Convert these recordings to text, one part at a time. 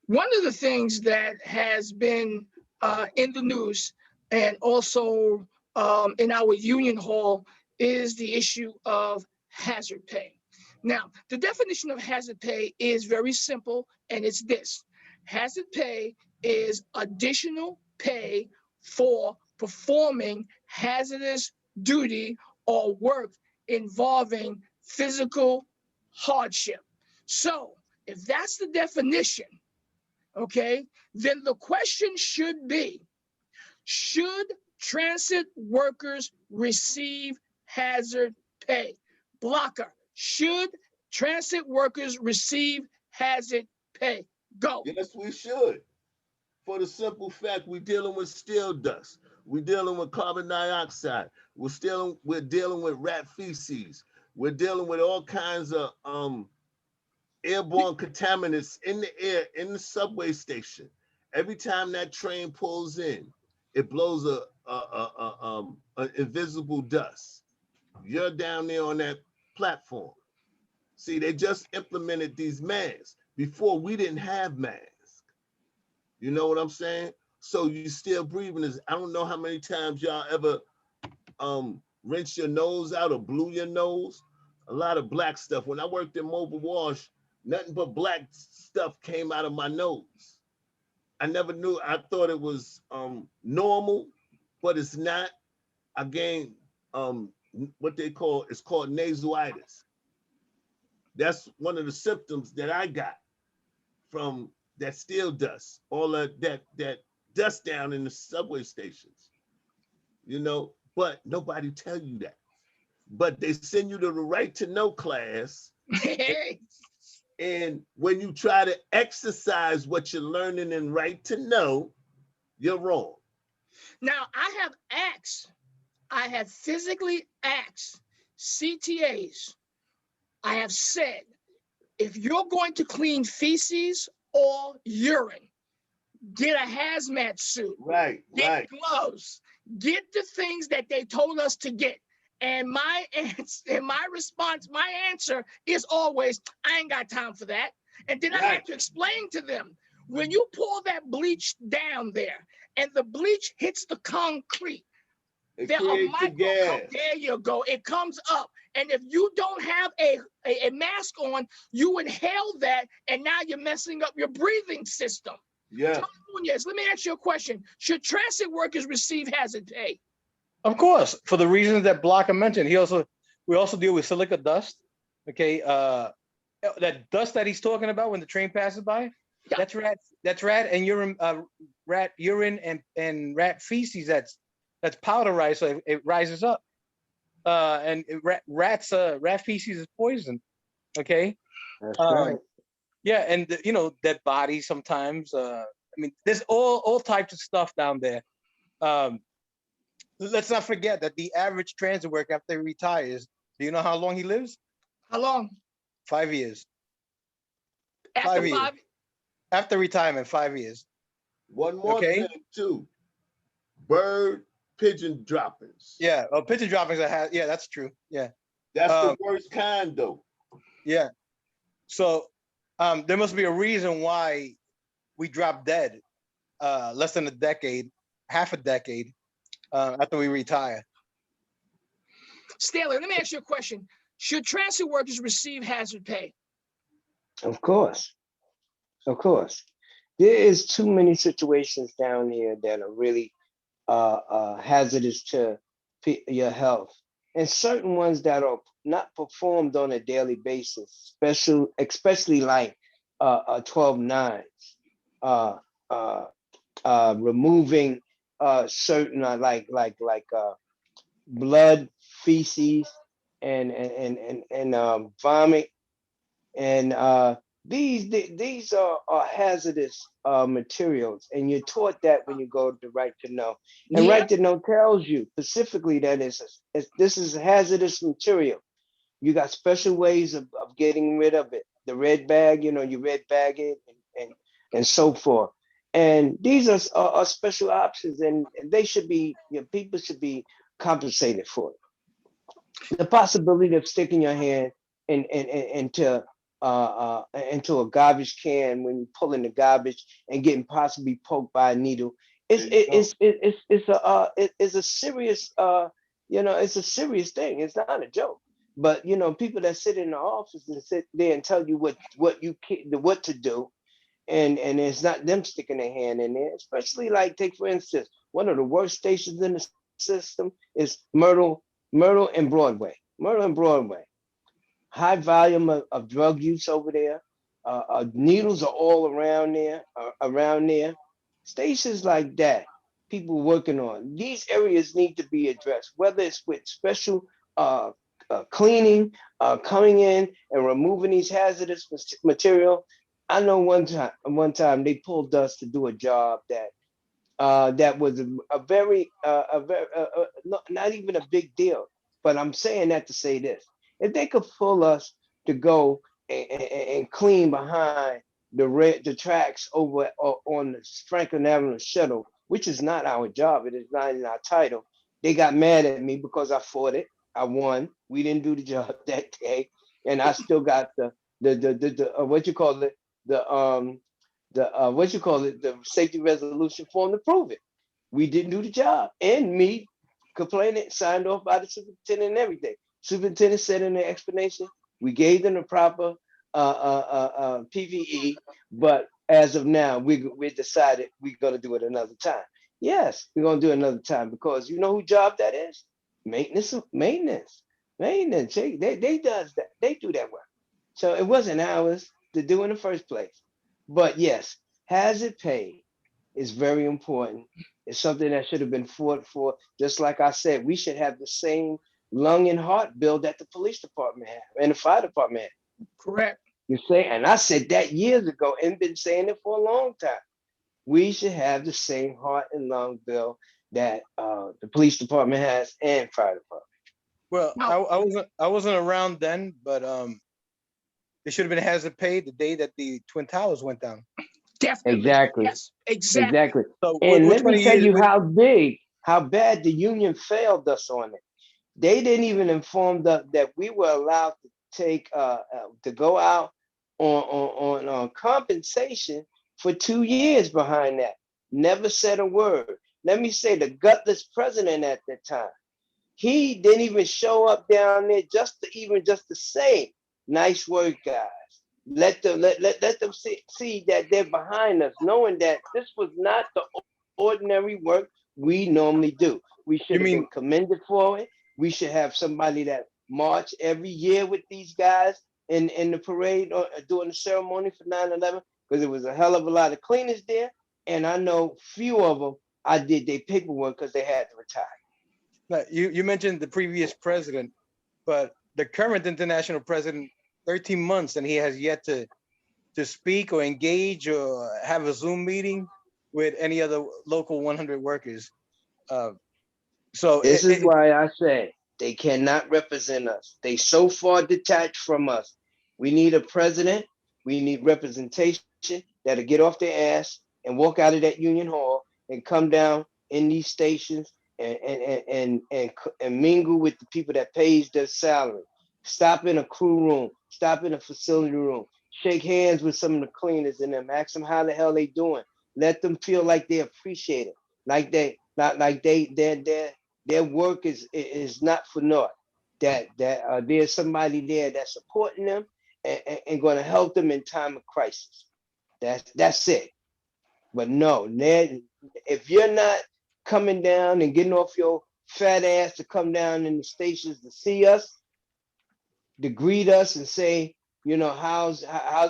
One of the things that has been in the news and also in our union hall is the issue of hazard pay. Now, the definition of hazard pay is very simple, and it's this: hazard pay is additional pay for performing hazardous duty or work involving physical hardship. So, if that's the definition, okay, then the question should be, should transit workers receive hazard pay? Blocker, should transit workers receive hazard pay? Go. Yes, we should. For the simple fact we're dealing with steel dust. We're dealing with carbon dioxide. We're dealing with rat feces. We're dealing with all kinds of airborne contaminants in the air in the subway station. Every time that train pulls in, it blows a invisible dust. You're down there on that platform. See, they just implemented these masks. Before we didn't have masks. You know what I'm saying? So you still breathing. I don't know how many times y'all ever rinsed your nose out or blew your nose. A lot of black stuff. When I worked in Mobile Wash, nothing but black stuff came out of my nose. I never knew. I thought it was normal, but it's not. I gained what they call, it's called nasalitis. That's one of the symptoms that I got from that steel dust, all of that dust down in the subway stations, you know, but nobody tell you that. But they send you to the right to know class. And when you try to exercise what you're learning in right to know, you're wrong. Now, I have physically asked CTAs, I have said, if you're going to clean feces or urine, get a hazmat suit, get gloves, get the things that they told us to get. And my answer is always, I ain't got time for that. And then I have to explain to them, when you pour that bleach down there and the bleach hits the concrete, there you go. It comes up. And if you don't have a mask on, you inhale that, and now you're messing up your breathing system. Yeah. Tony Nunez, let me ask you a question. Should transit workers receive hazard pay? Of course, for the reasons that Blocker mentioned. We also deal with silica dust. Okay, that dust that he's talking about when the train passes by, that's rat and urine, rat urine and rat feces. That's powderized, so it rises up. And rat feces is poison. Okay. That's right. Yeah, and dead bodies sometimes. I mean, there's all types of stuff down there. Let's not forget that the average transit worker after he retires, do you know how long he lives? How long? 5 years. After After retirement, 5 years. One more thing too. Bird pigeon droppings. Yeah, pigeon droppings yeah, that's true. Yeah. That's the worst kind though. Yeah. So there must be a reason why we drop dead less than a decade, half a decade after we retire. Stanley, let me ask you a question. Should transit workers receive hazard pay? Of course. Of course. There is too many situations down here that are really hazardous to your health, and certain ones that are not performed on a daily basis, especially like 12-9s, removing certain blood, feces, and vomit, and these are hazardous materials, and you're taught that when you go to Right to Know. And Right to Know tells you specifically that this is hazardous material. You got special ways of getting rid of it. The red bag, you red bag it and so forth. And these are special options, and they should be, people should be compensated for it. The possibility of sticking your hand into into a garbage can when you pull in the garbage and getting possibly poked by a needle. It's a serious it's a serious thing. It's not a joke. But people that sit in the office and sit there and tell you what you can, what to do, and it's not them sticking their hand in there. Especially like take for instance, one of the worst stations in the system is Myrtle and Broadway. Myrtle and Broadway. High volume of drug use over there. Needles are all around there. Stations like that, people working on these areas need to be addressed. Whether it's with special cleaning, coming in and removing these hazardous material. I know one time they pulled us to do a job that was a very not even a big deal. But I'm saying that to say this: if they could pull us to go and clean behind the tracks over on the Franklin Avenue shuttle, which is not our job, it is not in our title. They got mad at me because I fought it. I won. We didn't do the job that day, and I still got the what you call it, the safety resolution form to prove it. We didn't do the job, and me complaining signed off by the superintendent and everything. Superintendent said in the explanation, we gave them the proper PVE, but as of now, we decided we're gonna do it another time. Yes, we're gonna do it another time because you know who job that is? Maintenance. They does that. They do that work. So it wasn't ours to do in the first place. But yes, hazard pay is very important. It's something that should have been fought for. Just like I said, we should have the same lung and heart bill that the police department have and the fire department have. Correct. You say, and I said that years ago and been saying it for a long time. We should have the same heart and lung bill that the police department has and fire department. Well, Now- I wasn't around then, but there should have been hazard pay the day that the Twin Towers went down. Definitely. Exactly. Yes, exactly. Exactly. So And we're let me 20 tell years. you how bad the union failed us on it. They didn't even inform us that we were allowed to take to go out on compensation for 2 years behind that. Never said a word. Let me say the gutless president at that time. He didn't even show up down there just to say, nice work, guys. Let them see that they're behind us, knowing that this was not the ordinary work we normally do. We should have been commended for it. We should have somebody that march every year with these guys in the parade or during the ceremony for 9/11, because it was a hell of a lot of cleaners there. And I know few of them, I did their paperwork because they had to retire. Now, you mentioned the previous president, but the current international president, 13 months, and he has yet to speak or engage or have a Zoom meeting with any other local 100 workers. So this is why I say they cannot represent us. They so far detached from us. We need a president. We need representation that'll get off their ass and walk out of that union hall and come down in these stations and mingle with the people that pays their salary. Stop in a crew room. Stop in a facility room. Shake hands with some of the cleaners in them. Ask them how the hell they doing. Let them feel like they appreciate it. Like their work is not for naught. That there's somebody there that's supporting them and going to help them in time of crisis. That's it. But no, Ned, if you're not coming down and getting off your fat ass to come down in the stations to see us, to greet us and say, how's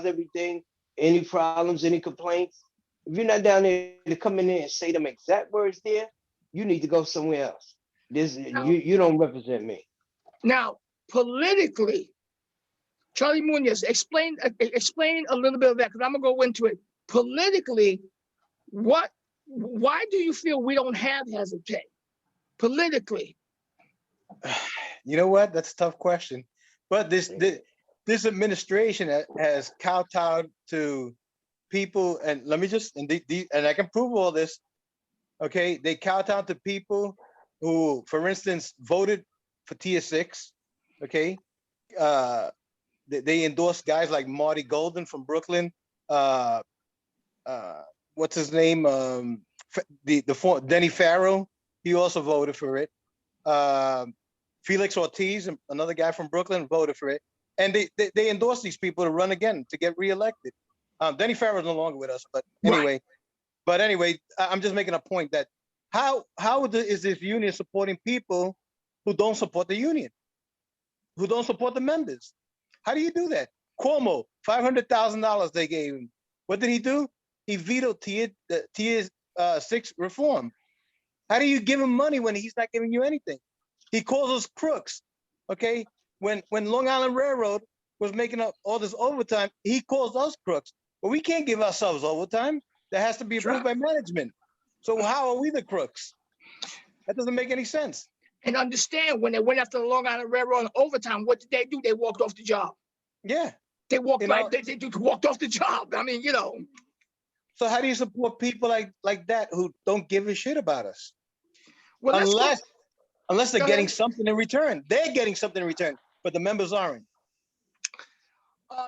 everything? Any problems? Any complaints? If you're not down there to come in there and say them exact words there, you need to go somewhere else. You don't represent me. Now, politically, Charlie Munoz, explain a little bit of that because I'm gonna go into it. Politically, why do you feel we don't have hazard pay? Politically. You know what? That's a tough question. But this administration has kowtowed to people, and let me just and I can prove all this. Okay, they kowtowed to people who, for instance, voted for Tier 6. Okay, they endorse guys like Marty Golden from Brooklyn. Uh, what's his name? Denny Farrell. He also voted for it. Felix Ortiz, another guy from Brooklyn, voted for it. And they endorse these people to run again to get reelected. Denny Farrell is no longer with us, but anyway. But anyway, I'm just making a point that how is this union supporting people who don't support the union, who don't support the members? How do you do that? Cuomo, $500,000 they gave him. What did he do? He vetoed tier 6 reform. How do you give him money when he's not giving you anything? He calls us crooks. Okay, when Long Island Railroad was making up all this overtime, he calls us crooks. But we can't give ourselves overtime. That has to be approved by management. So how are we the crooks? That doesn't make any sense. And understand, when they went after the Long Island Railroad on overtime, what did they do? They walked off the job. Yeah. They walked they walked off the job. I mean, So how do you support people like that who don't give a shit about us? Well, unless they're getting something in return. They're getting something in return, but the members aren't.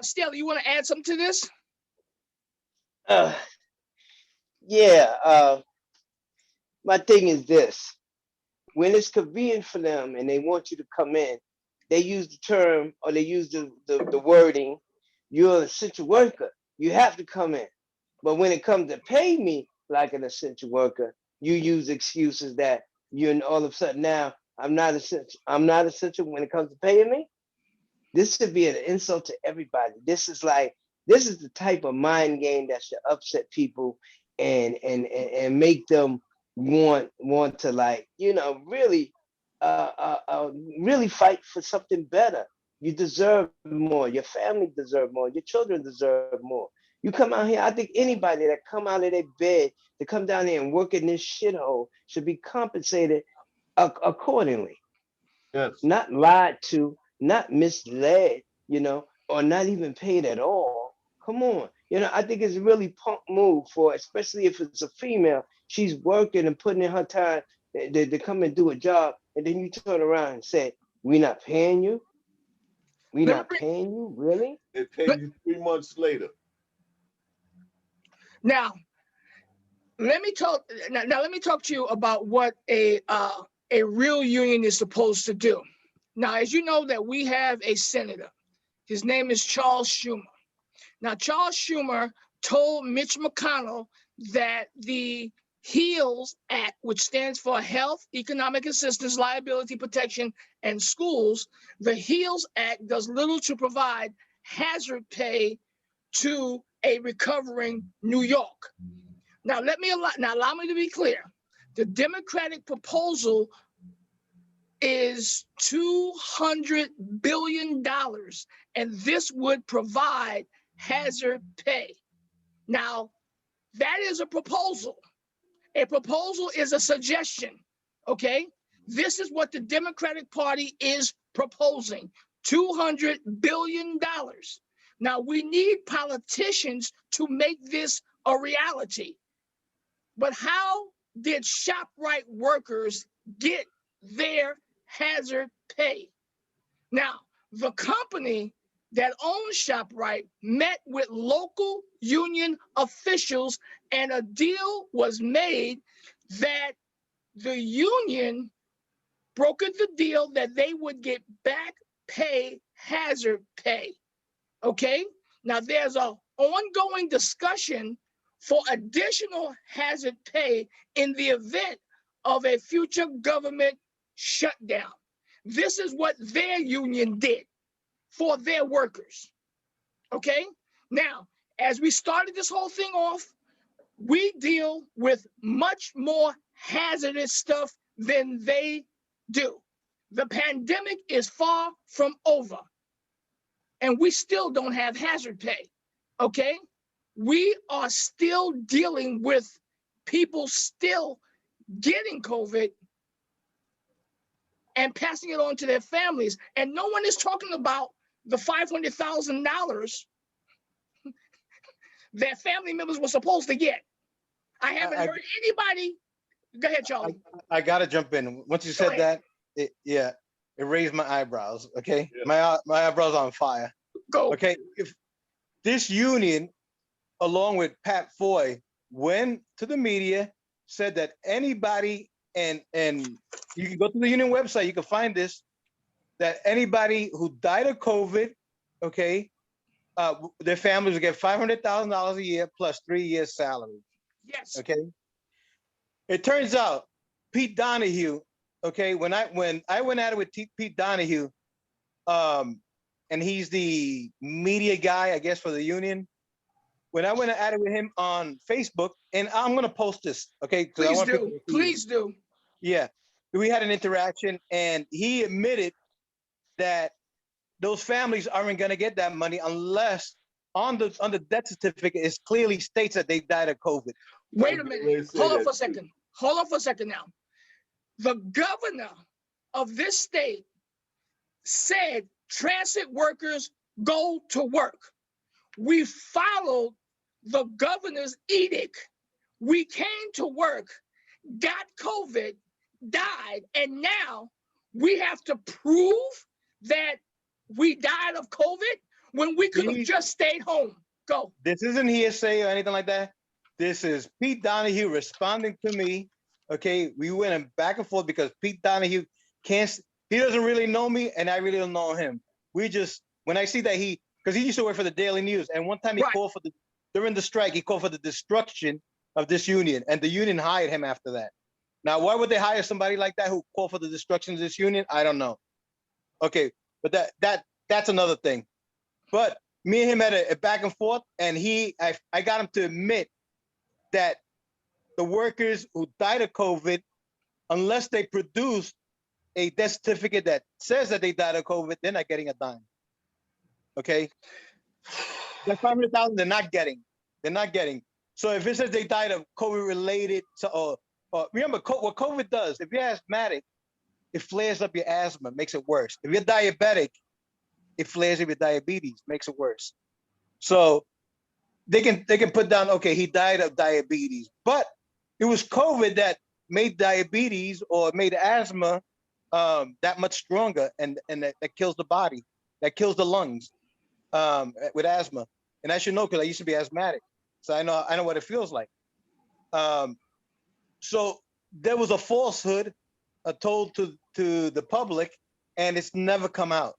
Stella, you want to add something to this? Yeah. My thing is this: when it's convenient for them and they want you to come in, they use the term or they use the wording, "You're an essential worker. You have to come in." But when it comes to pay me like an essential worker, you use excuses that you're all of a sudden now I'm not essential. I'm not essential when it comes to paying me. This should be an insult to everybody. This is the type of mind game that should upset people and make them want to really really fight for something better. You deserve more. Your family deserve more. Your children deserve more. You come out here, I think anybody that come out of their bed to come down here and work in this shithole should be compensated accordingly. Yes. Not lied to, not misled, or not even paid at all. Come on. I think it's a really punk move especially if it's a female. She's working and putting in her time to come and do a job. And then you turn around and say, we're not paying you? We're not paying you? Really? They pay you 3 months later. Now, let me talk to you about what a real union is supposed to do. Now, as you know, that we have a senator. His name is Charles Schumer. Now, Charles Schumer told Mitch McConnell that the HEALS Act, which stands for Health, Economic Assistance, Liability Protection, and Schools, the HEALS Act does little to provide hazard pay to a recovering New York. Now, allow me to be clear. The Democratic proposal is $200 billion, and this would provide hazard pay. Now, that is a proposal. A proposal is a suggestion, okay? This is what the Democratic Party is proposing, $200 billion. Now, we need politicians to make this a reality. But how did ShopRite workers get their hazard pay? Now, the company that owns ShopRite met with local union officials, and a deal was made that the union brokered the deal that they would get back pay, hazard pay. Okay? Now, there's an ongoing discussion for additional hazard pay in the event of a future government shutdown. This is what their union did for their workers. Okay? Now, as we started this whole thing off, we deal with much more hazardous stuff than they do. The pandemic is far from over, and we still don't have hazard pay. Okay? We are still dealing with people still getting COVID and passing it on to their families. And no one is talking about the $500,000 that family members were supposed to get. I haven't heard anybody. Go ahead, Charlie. I got to jump in. Once you said that, it raised my eyebrows. Okay, yeah. My eyebrows on fire. Go. Okay, if this union, along with Pat Foy, went to the media, said that anybody, and you can go to the union website, you can find this, that anybody who died of COVID, okay, their families will get $500,000 a year plus 3 years salary. Yes. Okay. It turns out Pete Donahue, okay, when I went at it with Pete Donahue, and he's the media guy, I guess, for the union. When I went at it with him on Facebook, and I'm gonna post this, okay? Because I Please want people do. to see it. Please do. Yeah, we had an interaction, and he admitted that those families aren't gonna get that money unless on the death certificate it clearly states that they died of COVID. Wait a I'm getting ready minute. to say Hold on that for a too. second. Hold on for a second now. The governor of this state said transit workers go to work. We followed the governor's edict. We came to work, got COVID, died, and now we have to prove that we died of COVID when we could have These- just stayed home. Go. This isn't hearsay or anything like that. This is Pete Donahue responding to me. Okay, we went back and forth because Pete Donahue he doesn't really know me, and I really don't know him. We just, when I see that because he used to work for the Daily News, and one time he Right. called during the strike, he called for the destruction of this union, and the union hired him after that. Now, why would they hire somebody like that who called for the destruction of this union? I don't know. Okay, but that's another thing. But me and him had a back and forth, and I got him to admit that the workers who died of COVID, unless they produce a death certificate that says that they died of COVID, they're not getting a dime. Okay, that 500,000 they're not getting. They're not getting. So if it says they died of COVID related to, or remember what COVID does. If you're asthmatic, it flares up your asthma, makes it worse. If you're diabetic, it flares up your diabetes, makes it worse. So they can put down, okay, he died of diabetes, but it was COVID that made diabetes or made asthma that much stronger, and that kills the body, that kills the lungs with asthma. And I should know because I used to be asthmatic, so I know what it feels like. So there was a falsehood told to the public, and it's never come out.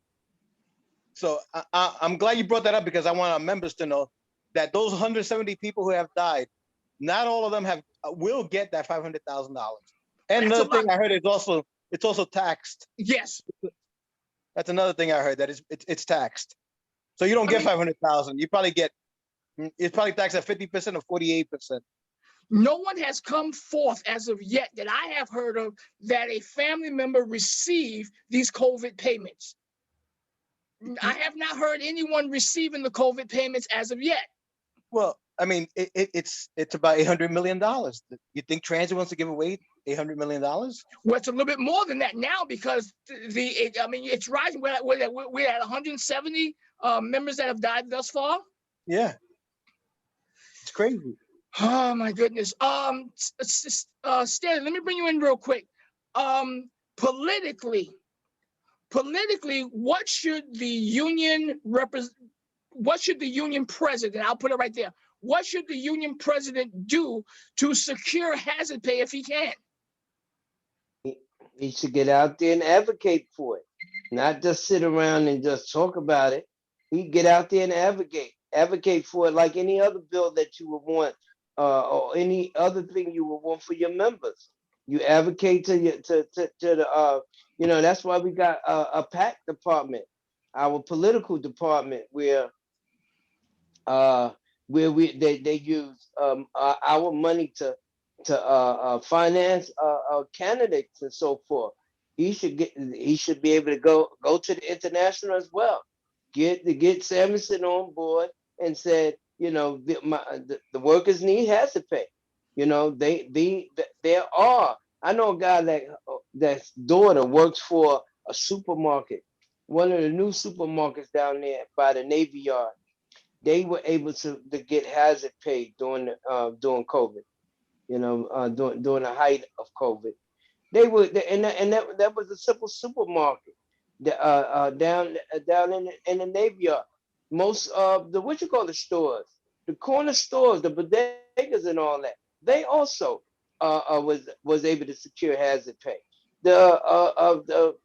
So I'm glad you brought that up because I want our members to know that those 170 people who have died, not all of them will get that $500,000. And That's another a thing lot. I heard is it's also taxed. Yes. That's another thing I heard, that it's taxed. So you don't get 500,000. You probably get, it's probably taxed at 50% or 48%. No one has come forth as of yet that I have heard of that a family member received these COVID payments. I have not heard anyone receiving the COVID payments as of yet. Well, I mean, it's about $800 million. You think transit wants to give away $800 million? Well, it's a little bit more than that now because it's rising. We're at 170 members that have died thus far. Yeah, it's crazy. Oh my goodness. Stanley, let me bring you in real quick. Politically, what should the union president, I'll put it right there. What should the union president do to secure hazard pay if he can? He should get out there and advocate for it, not just sit around and just talk about it. He get out there and advocate for it like any other bill that you would want, or any other thing you would want for your members. You advocate to the that's why we got a PAC department, our political department, where they use our money to finance candidates and so forth. He should be able to go to the international as well. Get Samuelson on board and said, the workers need hazard pay. There are. I know a guy that's daughter works for a supermarket, one of the new supermarkets down there by the Navy Yard. They were able to get hazard pay during COVID. During the height of COVID, that was a simple supermarket down in the Navy Yard. most of the what you call the stores, the corner stores, the bodegas and all that, they also was able to secure hazard pay. The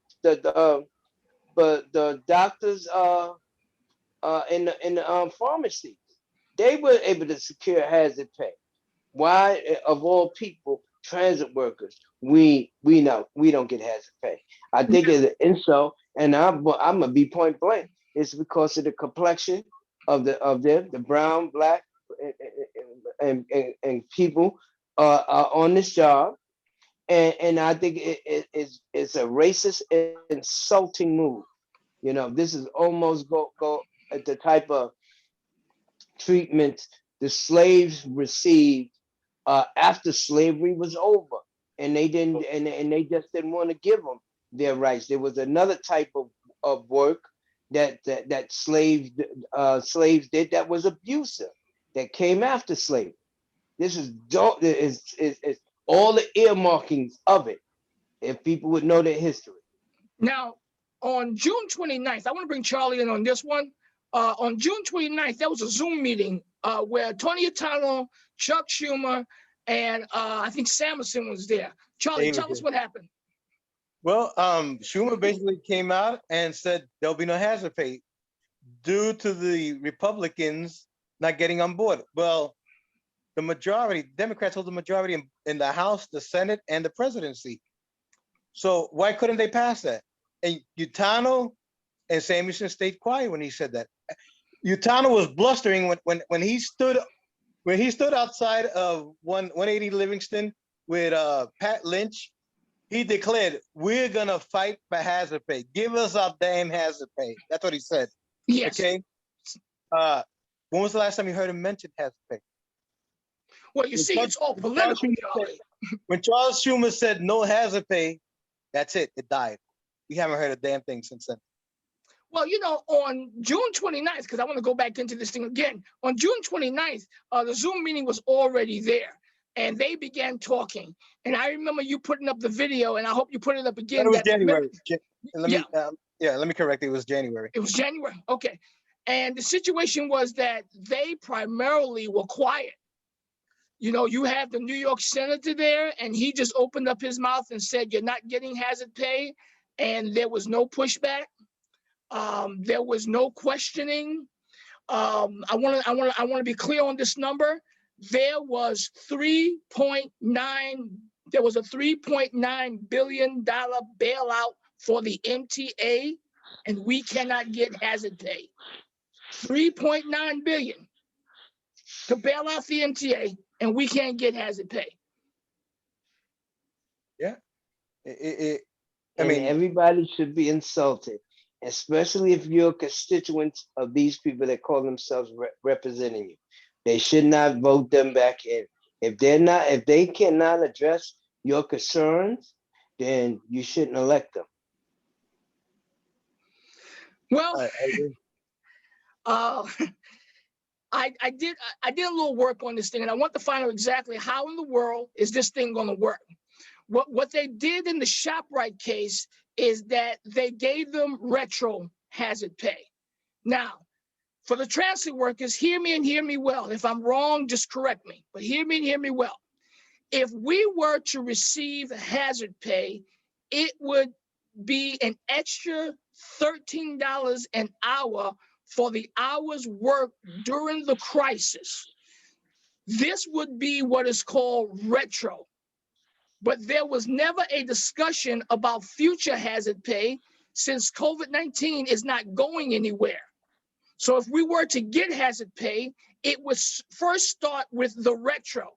but the doctors in the pharmacies, they were able to secure hazard pay. Why of all people, transit workers, we know we don't get hazard pay. I think it's an insult, and I'm gonna be point blank. It's because of the complexion of them, the brown, black, and people are on this job, and I think it's a racist, insulting move. You know, this is almost go at the type of treatment the slaves received after slavery was over, and they didn't, and they just didn't want to give them their rights. There was another type of work that slaves did that was abusive, that came after slavery. This is all the earmarkings of it. If people would know their history. Now, on June 29th, I want to bring Charlie in on this one. On June 29th, there was a Zoom meeting where Tony Atano, Chuck Schumer, and I think Samuelson was there. Charlie, tell us what happened. Well, Schumer basically came out and said there'll be no hazard pay due to the Republicans not getting on board. Well, the majority, Democrats hold the majority in the House, the Senate, and the presidency. So why couldn't they pass that? And Utano and Samuelson stayed quiet when he said that. Utano was blustering when he stood outside of 180 Livingston with Pat Lynch. He declared, "We're gonna fight for hazard pay. Give us our damn hazard pay." That's what he said. Yes. Okay. When was the last time you heard him mention hazard pay? Well, you see, it's all political, Charlie. When Charles Schumer said no hazard pay, that's it. It died. We haven't heard a damn thing since then. Well, you know, on June 29th, because I want to go back into this thing again, on June 29th, the Zoom meeting was already there, and they began talking. And I remember you putting up the video, and I hope you put it up again. It was January. Let me correct it. It was January. It was January. Okay. And the situation was that they primarily were quiet. You know, you have the New York senator there, and he just opened up his mouth and said, "You're not getting hazard pay," and there was no pushback. There was no questioning. I want to be clear on this number. There was a $3.9 billion bailout for the MTA, and we cannot get hazard pay. $3.9 billion to bail out the MTA, and we can't get hazard pay. Yeah. I mean, everybody should be insulted, especially if you're constituents of these people that call themselves representing you. They should not vote them back in. If they cannot address your concerns, then you shouldn't elect them. Well, I did a little work on this thing, and I want to find out exactly how in the world is this thing going to work. What they did in the ShopRite case is that they gave them retro hazard pay. Now, for the transit workers, hear me and hear me well. If I'm wrong, just correct me, but hear me and hear me well. If we were to receive hazard pay, it would be an extra $13 an hour for the hours worked during the crisis. This would be what is called retro. But there was never a discussion about future hazard pay since COVID-19 is not going anywhere. So if we were to get hazard pay, it would first start with the retro.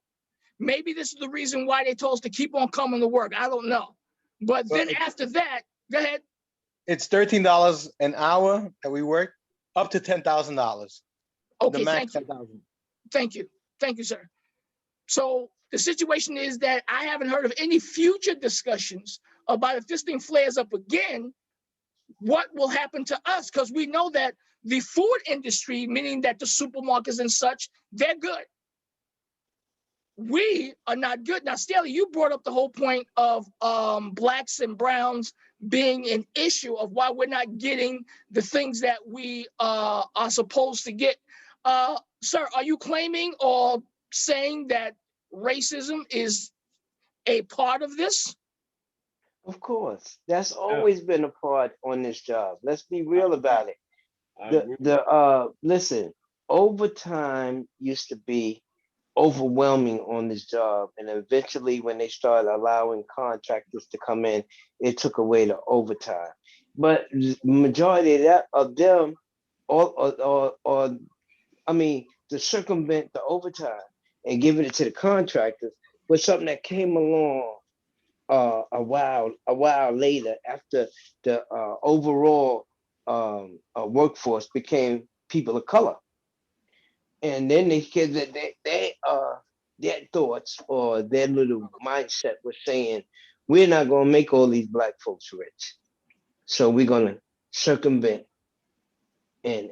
Maybe this is the reason why they told us to keep on coming to work. I don't know. But then after that, go ahead. It's $13 an hour that we work, up to $10,000. Okay, the max thank you. 10,000. Thank you. Thank you, sir. So the situation is that I haven't heard of any future discussions about if this thing flares up again, what will happen to us? Because we know that the food industry, meaning that the supermarkets and such, they're good. we are not good. Now, Staley, you brought up the whole point of blacks and browns being an issue of why we're not getting the things that we are supposed to get. Sir, are you claiming or saying that racism is a part of this? Of course, that's Yeah, always been a part on this job. Let's be I real agree. about it. I The agree. listen, overtime used to be overwhelming on this job, and eventually when they started allowing contractors to come in, it took away the overtime. But majority of that of them, or I mean, to circumvent the overtime and giving it to the contractors was something that came along a while later after the overall workforce became people of color, and then they kids that their thoughts or their little mindset was saying, we're not gonna make all these black folks rich, so we're gonna circumvent and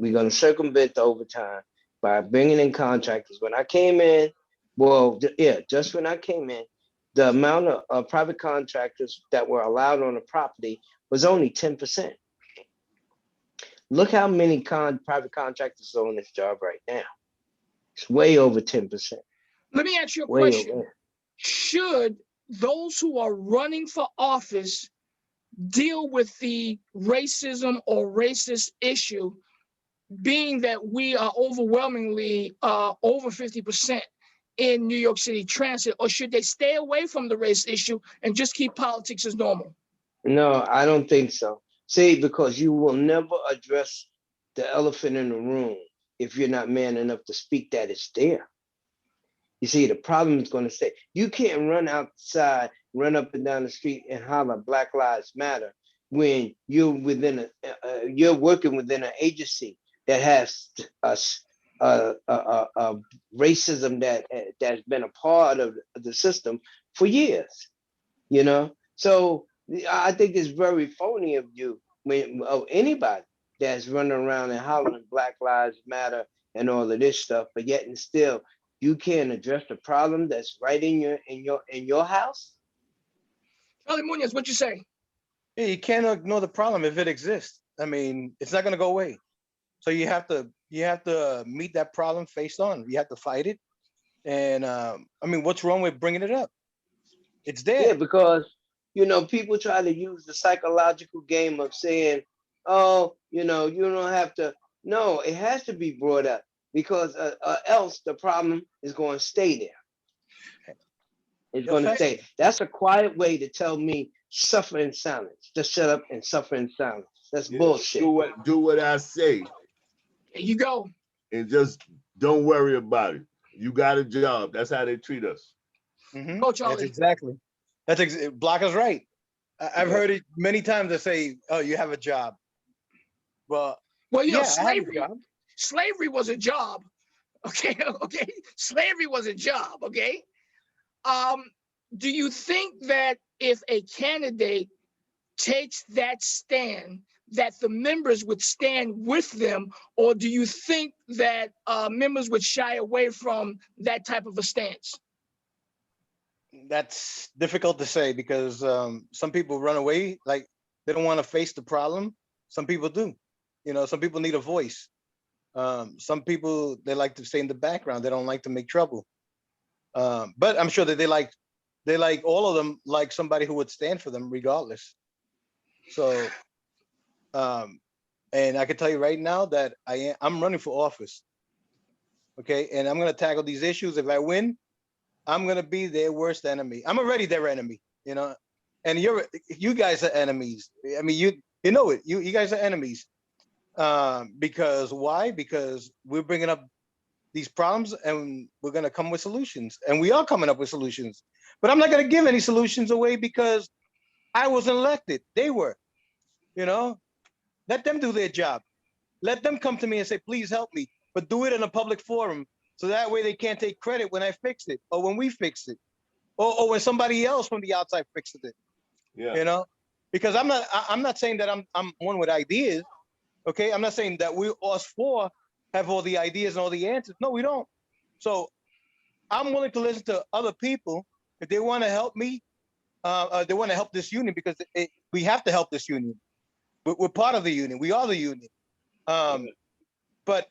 we're gonna circumvent the overtime by bringing in contractors. When I came in, well, yeah, just when I came in, the amount of private contractors that were allowed on the property was only 10%. Look how many private contractors are on this job right now. It's way over 10%. Let me ask you a Way question. over. Should those who are running for office deal with the racism or racist issue, being that we are overwhelmingly over 50% in New York City transit, or should they stay away from the race issue and just keep politics as normal? No, I don't think so. See, because you will never address the elephant in the room if you're not man enough to speak that it's there. You see, the problem is going to say you can't run outside, run up and down the street and holler Black Lives Matter when you're you're working within an agency that has a racism that's been a part of the system for years. You know, so I think it's very phony of you, of anybody that's running around and hollering Black Lives Matter and all of this stuff, but yet and still you can't address the problem that's right in your house. Charlie Munoz, what you say? Yeah, you can't ignore the problem if it exists. I mean, it's not going to go away. So you have to meet that problem face on. You have to fight it. And I mean, what's wrong with bringing it up? It's Yeah, there. because people try to use the psychological game of saying, "Oh, you don't have to." No, it has to be brought up because else the problem is going to stay there. It's going to Affect. stay. That's a quiet way to tell me suffer in silence. Just shut up and suffer in silence. That's Yeah, bullshit. do what I say, There you go. and just don't worry about it. You got a job. That's how they treat us. Mhm. Go, That's Charlie. exactly. Blocker's right. I've Yeah. heard it many times. They say, "Oh, you have a job." Well, Well, yeah, I have a job. slavery was a job. Okay, okay. Slavery was a job. Okay. Do you think that if a candidate takes that stand, that the members would stand with them, or do you think that members would shy away from that type of a stance? That's difficult to say because some people run away, like they don't want to face the problem. Some people do. Some people need a voice. Some people, they like to stay in the background. They don't like to make trouble. But I'm sure that they like all of them like somebody who would stand for them regardless. So, and I can tell you right now that I'm running for office. Okay, and I'm gonna tackle these issues. If I win, I'm gonna be their worst enemy. I'm already their enemy, and you guys are enemies. I mean, you know it. You guys are enemies. Because why? Because we're bringing up these problems and we're gonna come with solutions, and we are coming up with solutions. But I'm not gonna give any solutions away because I wasn't elected. They were. Let them do their job. Let them come to me and say, please help me, but do it in a public forum. So that way they can't take credit when I fix it or when we fix it or when somebody else from the outside fixes it, Yeah. because I'm not saying that I'm one with ideas. Okay. I'm not saying that us four have all the ideas and all the answers. No, we don't. So I'm willing to listen to other people if they want to help me. They want to help this union because we have to help this union. We're part of the union. We are the union. But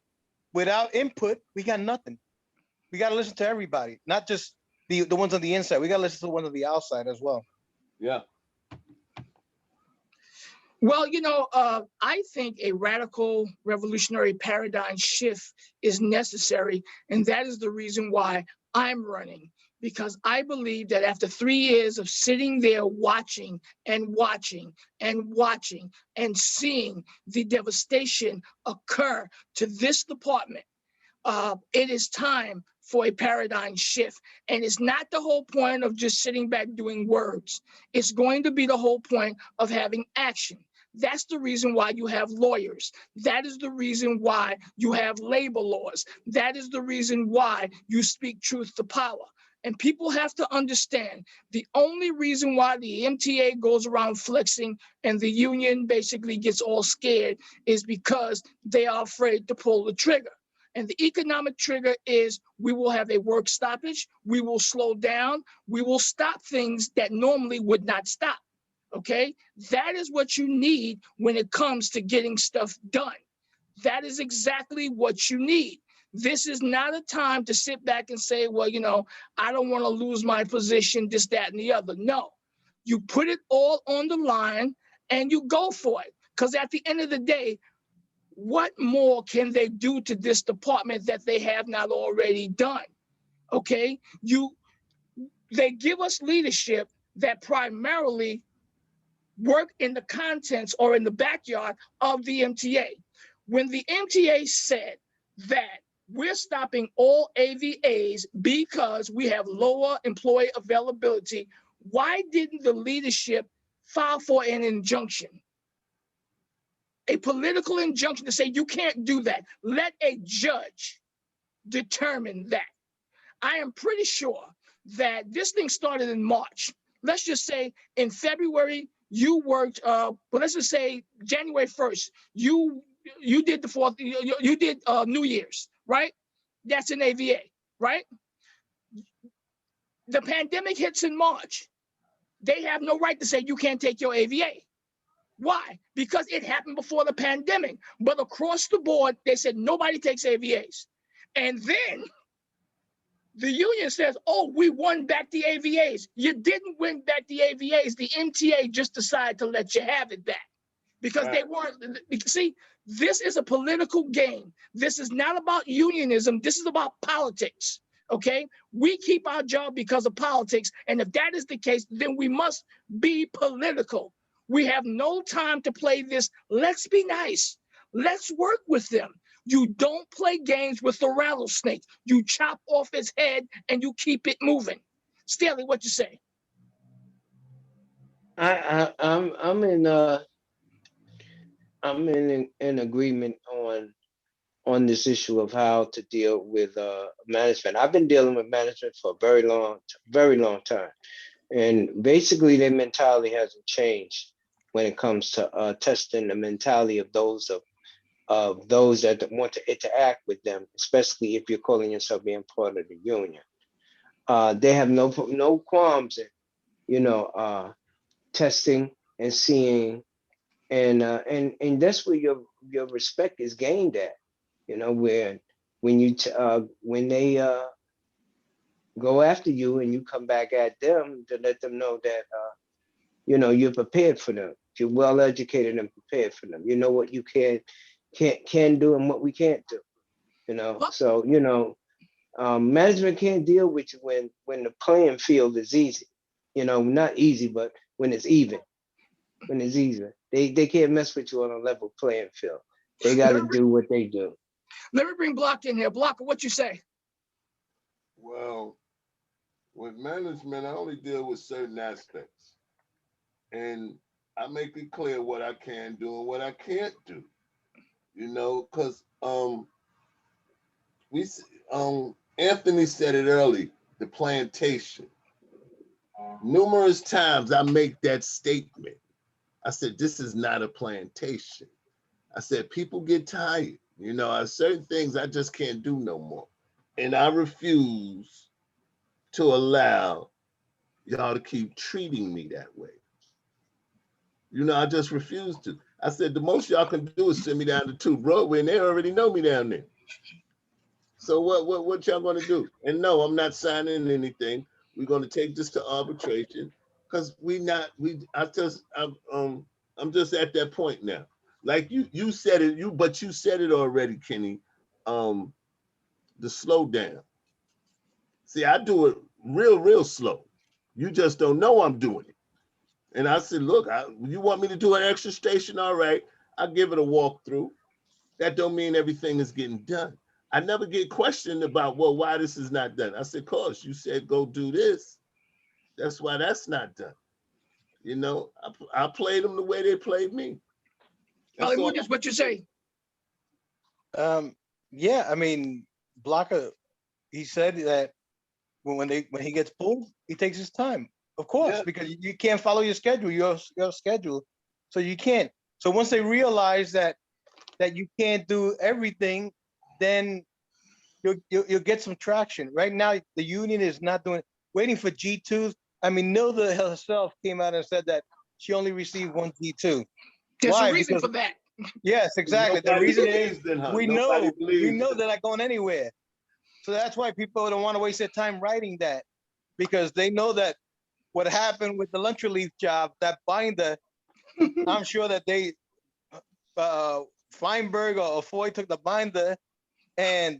without input, we got nothing. We got to listen to everybody, not just the ones on the inside. We got to listen to the ones on the outside as well. Yeah. Well, I think a radical revolutionary paradigm shift is necessary. And that is the reason why I'm running, because I believe that after 3 years of sitting there watching and watching and watching and seeing the devastation occur to this department, it is time for a paradigm shift. And it's not the whole point of just sitting back doing words. It's going to be the whole point of having action. That's the reason why you have lawyers. That is the reason why you have labor laws. That is the reason why you speak truth to power. And people have to understand the only reason why the MTA goes around flexing and the union basically gets all scared is because they are afraid to pull the trigger. And the economic trigger is we will have a work stoppage, we will slow down, we will stop things that normally would not stop. Okay, that is what you need when it comes to getting stuff done. That is exactly what you need. This is not a time to sit back and say, well, I don't want to lose my position, this, that, and the other. No, you put it all on the line and you go for it. Because at the end of the day, what more can they do to this department that they have not already done? Okay, they give us leadership that primarily work in the contents or in the backyard of the MTA. When the MTA said that we're stopping all AVAs because we have lower employee availability, why didn't the leadership file for an injunction? A political injunction to say you can't do that. Let a judge determine that. I am pretty sure that this thing started in March. Let's just say in February, you worked, but let's just say January 1st, you did the 4th, you did New Year's, right? That's an AVA, right? The pandemic hits in March. They have no right to say you can't take your AVA. Why? Because it happened before the pandemic. But across the board, they said nobody takes AVAs. And then the union says, oh, we won back the AVAs. You didn't win back the AVAs. The MTA just decided to let you have it back because they weren't. See, this is a political game. This is not about unionism. This is about politics. Okay, we keep our job because of politics. And if that is the case, then we must be political. We have no time to play this. Let's be nice. Let's work with them. You don't play games with the rattlesnake. You chop off its head and you keep it moving. Stanley, what you say? I'm in agreement on this issue of how to deal with management. I've been dealing with management for a very long time, and basically their mentality hasn't changed when it comes to testing the mentality of those that want to interact with them, especially if you're calling yourself being part of the union. They have no qualms in, testing and seeing, and that's where your respect is gained at. When they go after you and you come back at them, to let them know that you're prepared for them. You're well educated and prepared for them. You know what you can do and what we can't do. So management can't deal with you when the playing field is easy. Not easy, but when it's even. When it's even, they can't mess with you on a level playing field. They got to do what they do. Let me bring Block in here. Block, what you say? Well, with management, I only deal with certain aspects, and I make it clear what I can do and what I can't do. Because Anthony said it early, the plantation. Numerous times I make that statement. I said, this is not a plantation. I said, people get tired. Certain things I just can't do no more. And I refuse to allow y'all to keep treating me that way. You know, I just refuse to. I said the most y'all can do is send me down to 2 Broadway, and they already know me down there. So what y'all gonna do? And no, I'm not signing anything. We're gonna take this to arbitration because I'm just at that point now. Like you said it, but you said it already, Kenny. The slow down. See, I do it real slow. You just don't know I'm doing it. And I said, look, you want me to do an extra station? All right, I'll give it a walkthrough. That don't mean everything is getting done. I never get questioned about, well, why this is not done. I said, cause you said go do this. That's why that's not done. You know, I played them the way they played me. Charlie Munoz, what you say? Yeah, I mean, Blocker, he said that when he gets pulled, he takes his time, of course, Yeah. because you can't follow your schedule, your schedule, so you can't. So once they realize that you can't do everything, then you'll get some traction. Right now, the union is not waiting for G2s. I mean, Nilda herself came out and said that she only received 1 G2. There's Why? a reason Because for that. yes, exactly. The Nobody reason believes is in her. we Nobody know believes in they're not going anywhere. So that's why people don't want to waste their time writing that, because they know that what happened with the lunch relief job, that binder, I'm sure that they Feinberg or Foy took the binder and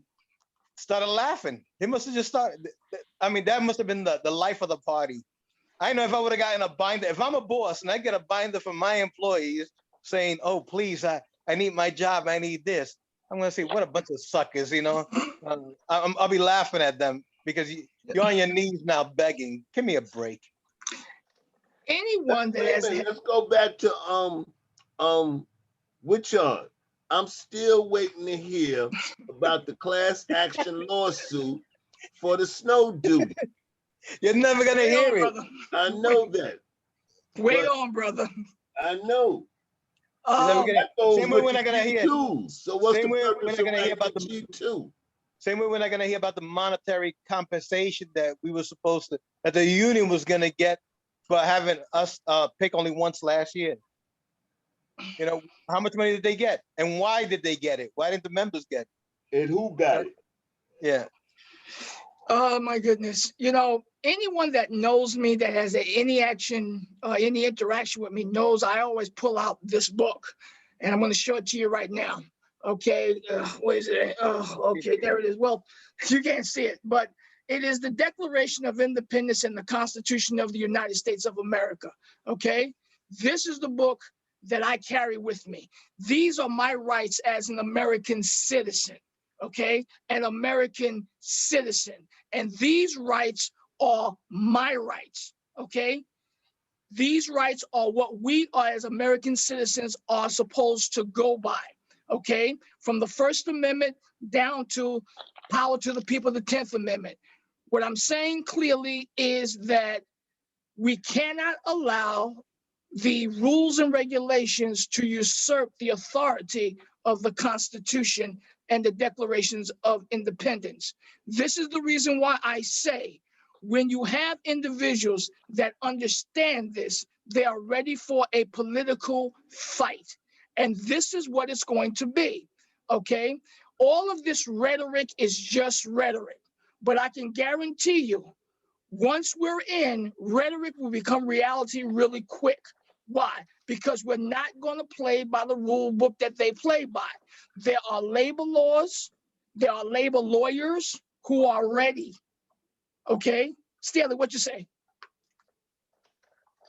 started laughing. They must have just started. I mean, that must have been the life of the party. I know if I would have gotten a binder, if I'm a boss and I get a binder from my employees saying, oh, please, I need my job, I need this, I'm going to say, what a bunch of suckers, you know? I'll be laughing at them because you're on your knees now begging. Give me a break. Anyone that has Let's go back to Witchard. I'm still waiting to hear about the class action lawsuit for the snow duty. You're never gonna hear it. brother. I know that. Wait but on, brother. I know. You're never Um, gonna, That goes same way with we're the not gonna hear. G2s. So what's Same the way we're purpose not of gonna hear writing about the the G2? same way we're not gonna hear about the monetary compensation that we were supposed to, that the union was gonna get for having us pick only once last year. You know, how much money did they get, and why did they get it? Why didn't the members get it? And who got it? Yeah. oh my goodness. You know, anyone that knows me that has any action, any interaction with me knows I always pull out this book, and I'm going to show it to you right now. Okay, what is it? Okay, there it is. Well, you can't see it, but it is the Declaration of Independence and the Constitution of the United States of America. Okay, this is the book that I carry with me. These are my rights as an American citizen. Okay, an American citizen. And these rights are my rights. Okay, these rights are what we are as American citizens are supposed to go by. Okay, from the First Amendment down to power to the people, the 10th Amendment. What I'm saying clearly is that we cannot allow the rules and regulations to usurp the authority of the Constitution and the Declarations of Independence. This is the reason why I say when you have individuals that understand this, they are ready for a political fight. And this is what it's going to be, okay? All of this rhetoric is just rhetoric, but I can guarantee you, once we're in, rhetoric will become reality really quick. Why? Because we're not going to play by the rule book that they play by. There are labor laws, there are labor lawyers who are ready. Okay? Stanley, what you say?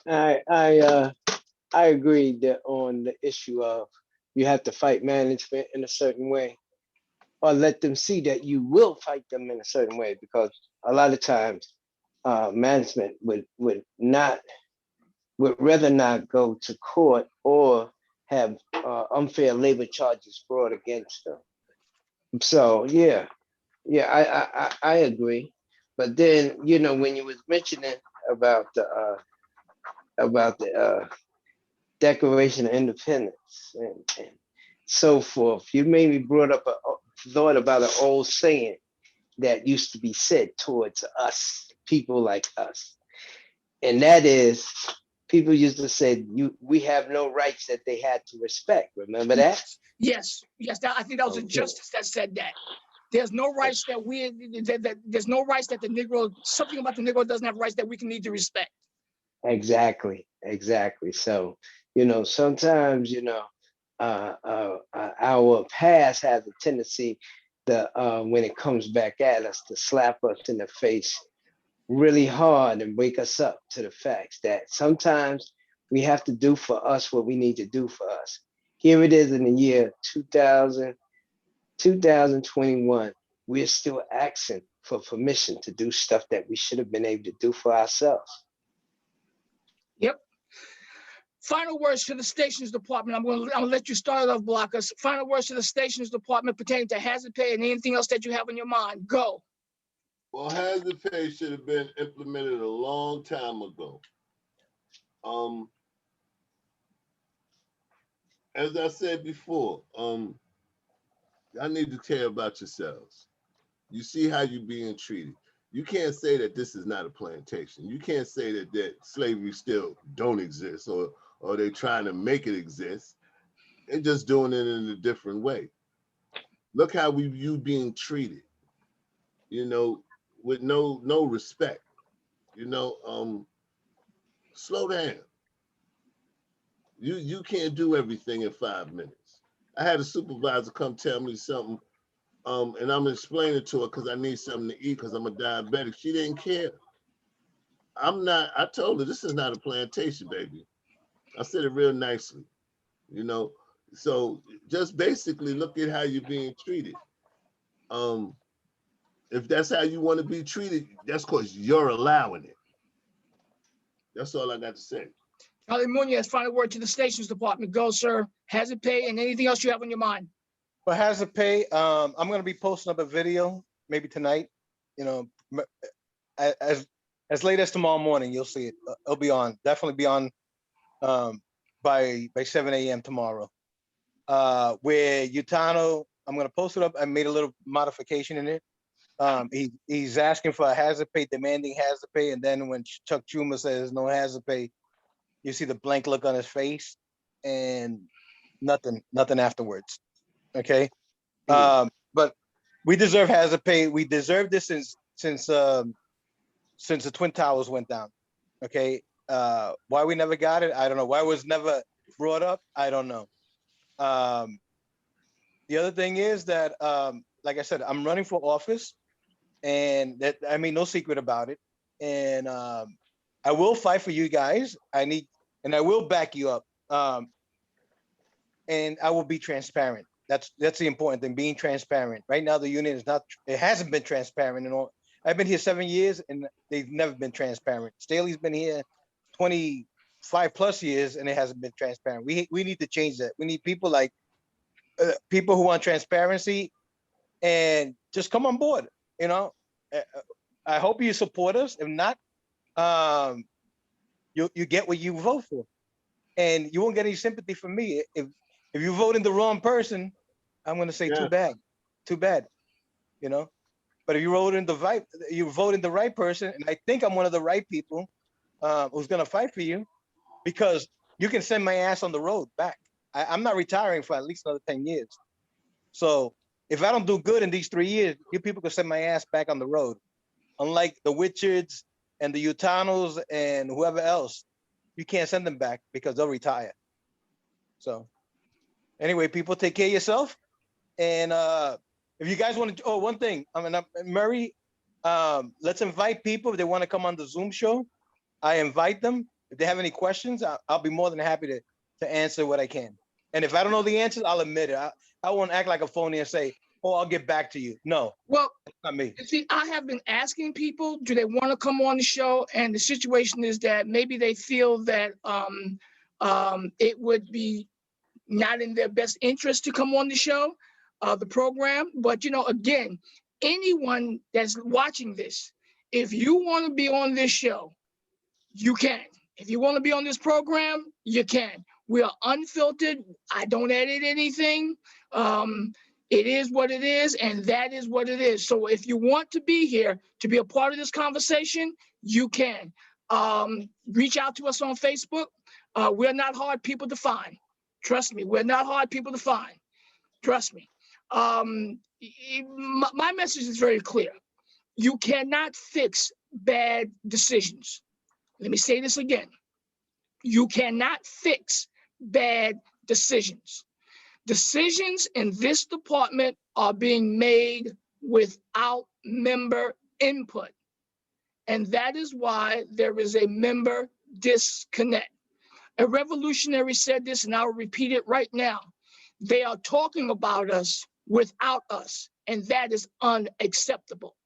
I agree that on the issue of you have to fight management in a certain way, or let them see that you will fight them in a certain way, because a lot of times management would rather not go to court or have unfair labor charges brought against them. So yeah, I agree. But then, you know, when you was mentioning about the Declaration of Independence and so forth, you made me brought up a thought about an old saying. that used to be said towards us, people like us. And that is, people used to say, we have no rights that they had to respect. Remember that? Yes, I think that was a Okay. justice that said that. There's no rights that there's no rights that the Negro, something about the Negro doesn't have rights that we can need to respect. Exactly. So, sometimes, our past has a tendency to, when it comes back at us, to slap us in the face really hard and wake us up to the facts that sometimes we have to do for us what we need to do for us. Here it is in the year 2021. We're still asking for permission to do stuff that we should have been able to do for ourselves. Yep. Final words to the Stations Department. I'm gonna let you start it off, Blockers. Final words to the Stations Department pertaining to hazard pay and anything else that you have on your mind. Go. Well, hazard pay should have been implemented a long time ago. As I said before, I need to care about yourselves. You see how you're being treated. You can't say that this is not a plantation. You can't say that slavery still don't exist or they're trying to make it exist. They're just doing it in a different way. Look how you being treated, with no respect. Slow down. You can't do everything in 5 minutes. I had a supervisor come tell me something, and I'm explaining to her because I need something to eat because I'm a diabetic. She didn't care. I told her this is not a plantation, baby. I said it real nicely, So just basically look at how you're being treated. If that's how you want to be treated, that's because you're allowing it. That's all I got to say. Charlie Munoz, final word to the Stations Department. Go, sir. Hazard pay and anything else you have on your mind. For hazard pay, I'm going to be posting up a video maybe tonight. As late as tomorrow morning, you'll see it. It'll be on. Definitely be on by 7 a.m. tomorrow. Where Utano, I'm going to post it up. I made a little modification in it. He's asking for a hazard pay, demanding hazard pay, and then when Chuck Schumer says no hazard pay, you see the blank look on his face and nothing afterwards. Okay. But we deserve hazard pay. We deserve this since the Twin Towers went down. Okay. Why we never got it, I don't know. Why it was never brought up, I don't know. The other thing is that, like I said, I'm running for office, and that, I mean, no secret about it. And I will fight for you guys. And I will back you up. And I will be transparent. That's the important thing, being transparent. Right now, the union it hasn't been transparent. I've been here 7 years and they've never been transparent. Staley's been here 25 plus years and it hasn't been transparent. We need to change that. We need people like people who want transparency and just come on board. I hope you support us. If not, you get what you vote for, and you won't get any sympathy from me. If you vote in the wrong person, I'm going to say too bad. But if you vote in the right person, and I think I'm one of the right people who's going to fight for you, because you can send my ass on the road back. I'm not retiring for at least another 10 years. So if I don't do good in these 3 years, you people can send my ass back on the road. Unlike the Witchards and the Utanos and whoever else, you can't send them back because they'll retire. So anyway, people, take care of yourself. And if you guys want to, one thing, Murray, let's invite people if they want to come on the Zoom show. I invite them. If they have any questions, I'll be more than happy to answer what I can. And if I don't know the answers, I'll admit it. I won't act like a phony and say, I'll get back to you. No, well, that's not me. See, I have been asking people, do they want to come on the show? And the situation is that maybe they feel that it would be not in their best interest to come on the show, the program. But, again, anyone that's watching this, if you want to be on this show, you can. If you want to be on this program, you can. We are unfiltered. I don't edit anything. It is what it is, and that is what it is. So if you want to be here to be a part of this conversation, you can. Reach out to us on Facebook. We're not hard people to find. Trust me, we're not hard people to find. Trust me. My message is very clear. You cannot fix bad decisions. Let me say this again. You cannot fix bad decisions. Decisions in this department are being made without member input. And that is why there is a member disconnect. A revolutionary said this, and I'll repeat it right now. They are talking about us without us, and that is unacceptable.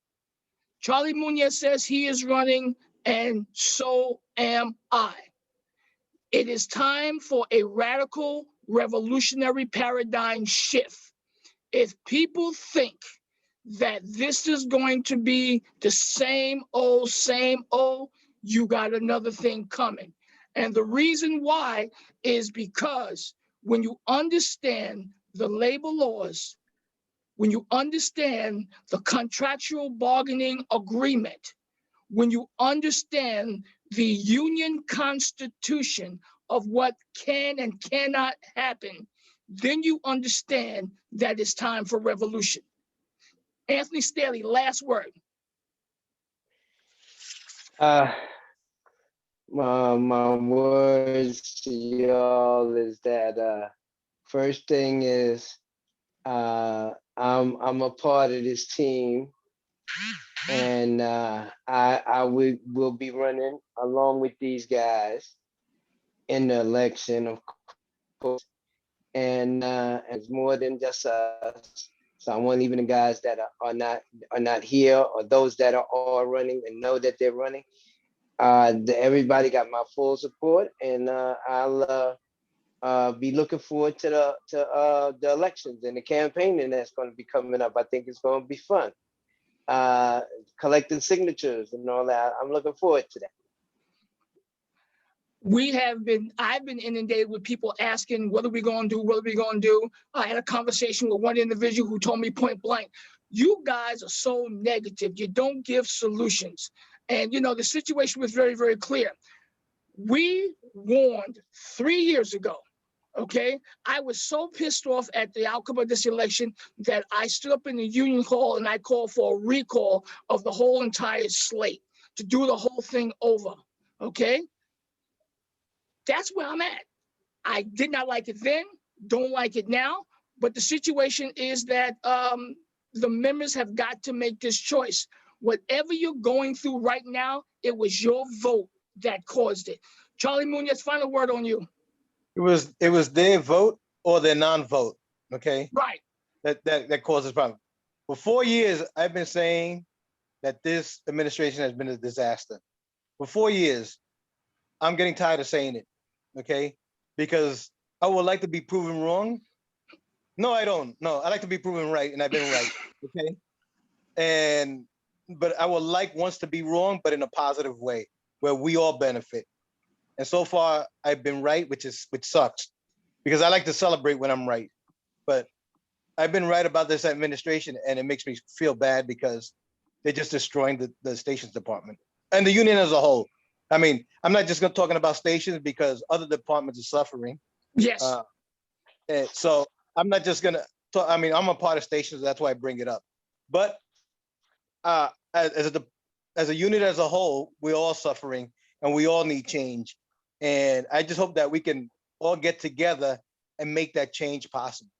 Charlie Munoz says he is running, and so am I. It is time for a radical revolutionary paradigm shift. If people think that this is going to be the same old, you got another thing coming. And the reason why is because when you understand the labor laws, when you understand the contractual bargaining agreement, when you understand the union constitution of what can and cannot happen, then you understand that it's time for revolution. Anthony Staley, last word. My words to y'all is that first thing is I'm a part of this team, and I will be running along with these guys in the election, of course. And it's more than just us. So I want even the guys that are not here, or those that are all running and know that they're running. Everybody got my full support, and I'll be looking forward to the elections and the campaigning that's going to be coming up. I think it's going to be fun. Collecting signatures and all that. I'm looking forward to that. I've been inundated with people asking, what are we going to do? What are we going to do? I had a conversation with one individual who told me point blank, you guys are so negative. You don't give solutions. And, you know, the situation was very, very clear. We warned 3 years ago, okay? I was so pissed off at the outcome of this election that I stood up in the union hall and I called for a recall of the whole entire slate to do the whole thing over, okay? That's where I'm at. I did not like it then, don't like it now, but the situation is that the members have got to make this choice. Whatever you're going through right now, it was your vote that caused it. Charlie Munoz, final word on you. It was their vote or their non-vote, okay? Right. That causes problem. For 4 years, I've been saying that this administration has been a disaster. For 4 years, I'm getting tired of saying it, okay? Because I would like to be proven wrong. No, I don't. No, I like to be proven right, and I've been right, okay? But I would like once to be wrong, but in a positive way, where we all benefit. And so far, I've been right, which sucks, because I like to celebrate when I'm right. But I've been right about this administration, and it makes me feel bad because they're just destroying the stations department and the union as a whole. I mean, I'm not just talking about stations because other departments are suffering. Yes. So I'm not just gonna talk, I mean, I'm a part of stations, that's why I bring it up. But as a unit as a whole, we're all suffering and we all need change. And I just hope that we can all get together and make that change possible.